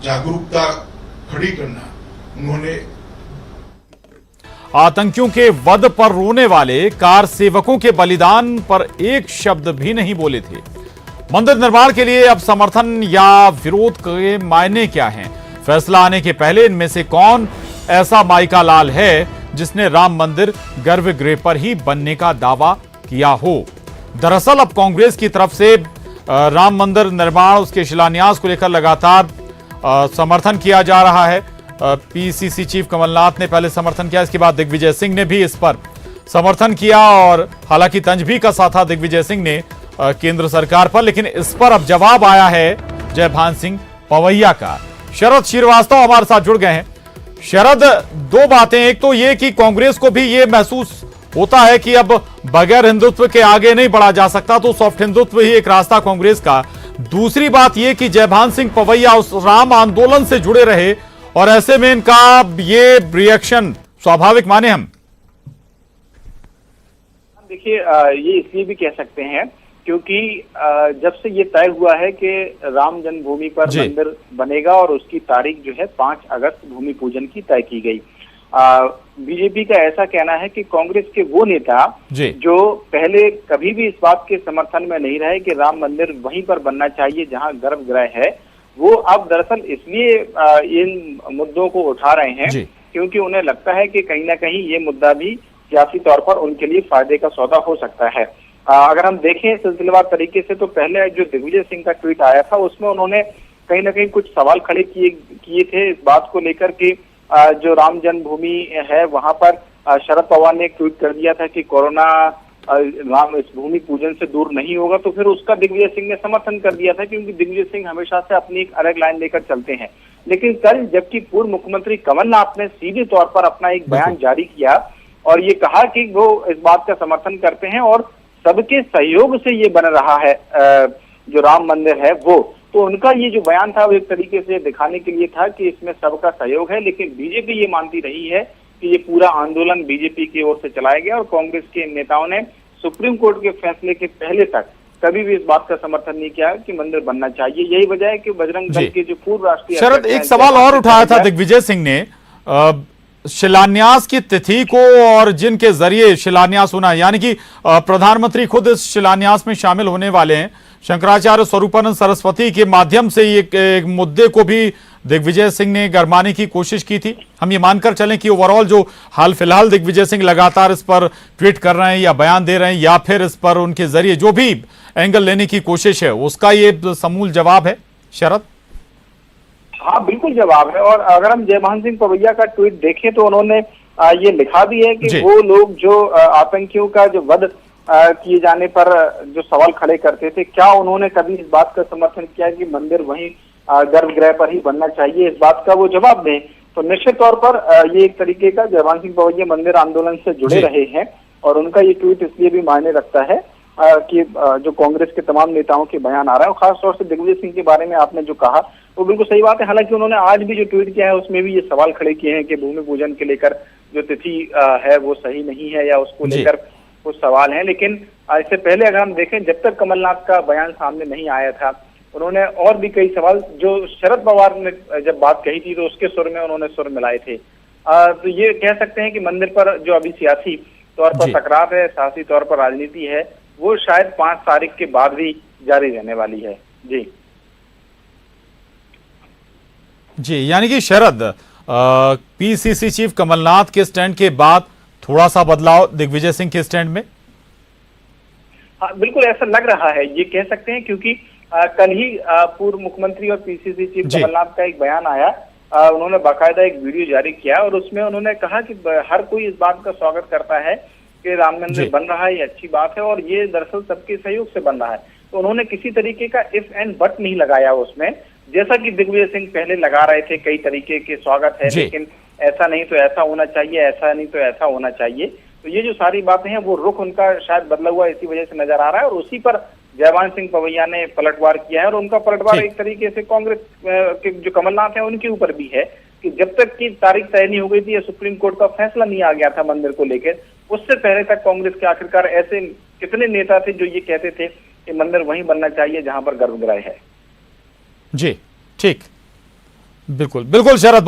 जागरूकता खड़ी करना उन्होंने। आतंकियों के वध पर रोने वाले कार सेवकों के बलिदान पर एक शब्द भी नहीं बोले थे। मंदिर निर्माण के लिए अब समर्थन या विरोध के मायने क्या हैं? फैसला आने के पहले इनमें से कौन ऐसा माइका लाल है जिसने राम मंदिर गर्भगृह पर ही बनने का दावा किया हो? दरअसल अब कांग्रेस की तरफ से राम मंदिर निर्माण, उसके शिलान्यास को लेकर लगातार समर्थन किया जा रहा है। पीसीसी चीफ कमलनाथ ने पहले समर्थन किया, इसके बाद दिग्विजय सिंह ने भी इस पर समर्थन किया और हालांकि तंज भी कसा था दिग्विजय सिंह ने केंद्र सरकार पर, लेकिन इस पर अब जवाब आया है जयभान सिंह पवैया का। शरद श्रीवास्तव हमारे साथ जुड़ गए हैं। शरद, दो बातें, एक तो ये कि कांग्रेस को भी ये महसूस होता है कि अब बगैर हिंदुत्व के आगे नहीं बढ़ा जा सकता, तो सॉफ्ट हिंदुत्व ही एक रास्ता कांग्रेस का। दूसरी बात ये कि जयभान सिंह पवैया उस राम आंदोलन से जुड़े रहे और ऐसे में इनका ये रिएक्शन स्वाभाविक माने हम। देखिए, ये इसलिए भी कह सकते हैं क्योंकि जब से ये तय हुआ है कि राम जन्मभूमि पर मंदिर बनेगा और उसकी तारीख जो है 5 अगस्त भूमि पूजन की तय की गई। बीजेपी का ऐसा कहना है कि कांग्रेस के वो नेता जो पहले कभी भी इस बात के समर्थन में नहीं रहे कि राम मंदिर वहीं पर बनना चाहिए जहां गर्भगृह है, वो अब दरअसल इसलिए इन मुद्दों को उठा रहे हैं क्योंकि उन्हें लगता है कि कहीं ना कहीं ये मुद्दा भी सियासी तौर पर उनके लिए फायदे का सौदा हो सकता है। अगर हम देखें सिलसिलेवार तरीके से, तो पहले जो दिग्विजय सिंह का ट्वीट आया था उसमें उन्होंने कहीं ना कहीं कुछ सवाल खड़े किए थे इस बात को लेकर कि जो राम जन्मभूमि है वहां पर शरद पवार ने एक ट्वीट कर दिया था कि कोरोना राम इस भूमि पूजन से दूर नहीं होगा, तो फिर उसका दिग्विजय सिंह ने समर्थन कर दिया था क्योंकि दिग्विजय सिंह हमेशा से अपनी एक अलग लाइन लेकर चलते हैं। लेकिन कल जबकि पूर्व मुख्यमंत्री कमलनाथ ने सीधे तौर पर अपना एक बयान जारी किया और ये कहा कि वो इस बात का समर्थन करते हैं और सबके सहयोग से ये बन रहा है जो राम मंदिर है वो, तो उनका ये जो बयान था वो एक तरीके से दिखाने के लिए था कि इसमें सबका सहयोग है। लेकिन बीजेपी ये मानती रही है कि ये पूरा आंदोलन बीजेपी की ओर से चलाया गया और कांग्रेस के नेताओं ने सुप्रीम कोर्ट के फैसले के पहले तक कभी भी इस बात का समर्थन नहीं किया कि मंदिर बनना चाहिए। यही वजह है कि बजरंग दल के जो पूर्व राष्ट्रीय शरद, एक सवाल और उठाया था दिग्विजय सिंह ने शिलान्यास की तिथि को और जिनके जरिए शिलान्यास होना, यानी कि प्रधानमंत्री खुद इस शिलान्यास में शामिल होने वाले हैं। शंकराचार्य स्वरूपानंद सरस्वती के माध्यम से एक मुद्दे को भी दिग्विजय सिंह ने गरमाने की कोशिश की थी। हम ये मानकर चलें कि ओवरऑल जो हाल फिलहाल दिग्विजय सिंह लगातार इस पर ट्वीट कर रहे हैं या बयान दे रहे हैं या फिर इस पर उनके जरिए जो भी एंगल लेने की कोशिश है, उसका ये समूल जवाब है शरद? हाँ, बिल्कुल जवाब है। और अगर हम जयभान सिंह पवैया का ट्वीट देखें तो उन्होंने ये लिखा भी है कि वो लोग जो आतंकियों का जो वध किए जाने पर जो सवाल खड़े करते थे, क्या उन्होंने कभी इस बात का समर्थन किया कि मंदिर वहीं गर्भगृह पर ही बनना चाहिए, इस बात का वो जवाब दें। तो निश्चित तौर पर ये एक तरीके का जयभान सिंह पवैया मंदिर आंदोलन से जुड़े रहे हैं और उनका ये ट्वीट इसलिए भी मायने रखता है कि जो कांग्रेस के तमाम नेताओं के बयान आ रहा है और खासतौर से दिग्विजय सिंह के बारे में आपने जो कहा वो बिल्कुल सही बात है। हालांकि उन्होंने आज भी जो ट्वीट किया है उसमें भी ये सवाल खड़े किए हैं कि भूमि पूजन के लेकर जो तिथि है वो सही नहीं है या उसको लेकर कुछ सवाल हैं। लेकिन इससे पहले अगर हम देखें, जब तक कमलनाथ का बयान सामने नहीं आया था, उन्होंने और भी कई सवाल जो शरद पवार ने जब बात कही थी तो उसके सुर में उन्होंने सुर मिलाए थे। तो ये कह सकते हैं कि मंदिर पर जो अभी सियासी तौर पर टकराव है, सियासी तौर पर राजनीति है, वो शायद 5 तारीख के बाद भी जारी रहने वाली है। जी, यानी कि शरद, पीसीसी चीफ कमलनाथ के स्टैंड के बाद थोड़ा सा बदलाव दिग्विजय सिंह के स्टैंड में? हाँ, बिल्कुल ऐसा लग रहा है, ये कह सकते हैं क्योंकि कल ही पूर्व मुख्यमंत्री और पीसीसी चीफ कमलनाथ का एक बयान आया। उन्होंने बाकायदा एक वीडियो जारी किया और उसमें उन्होंने कहा कि हर कोई इस बात का स्वागत करता है कि राम मंदिर बन रहा है, ये अच्छी बात है और ये दरअसल सबके सहयोग से बन रहा है। तो उन्होंने किसी तरीके का इफ एंड बट नहीं लगाया उसमें, जैसा कि दिग्विजय सिंह पहले लगा रहे थे कई तरीके के स्वागत है लेकिन ऐसा नहीं तो ऐसा होना चाहिए, ऐसा नहीं तो ऐसा होना चाहिए। तो ये जो सारी बातें हैं वो रुख उनका शायद बदला हुआ इसी वजह से नजर आ रहा है और उसी पर जयभान सिंह पवैया ने पलटवार किया है और उनका पलटवार एक तरीके से कांग्रेस के जो कमलनाथ है उनके ऊपर भी है कि जब तक की तारीख तय नहीं हो गई थी या सुप्रीम कोर्ट का फैसला नहीं आ गया था मंदिर को लेकर, उससे पहले तक कांग्रेस के आखिरकार ऐसे कितने नेता थे जो ये कहते थे कि मंदिर वहीं बनना चाहिए जहां पर गर्भगृह है। जी, ठीक। बिल्कुल बिल्कुल शरद।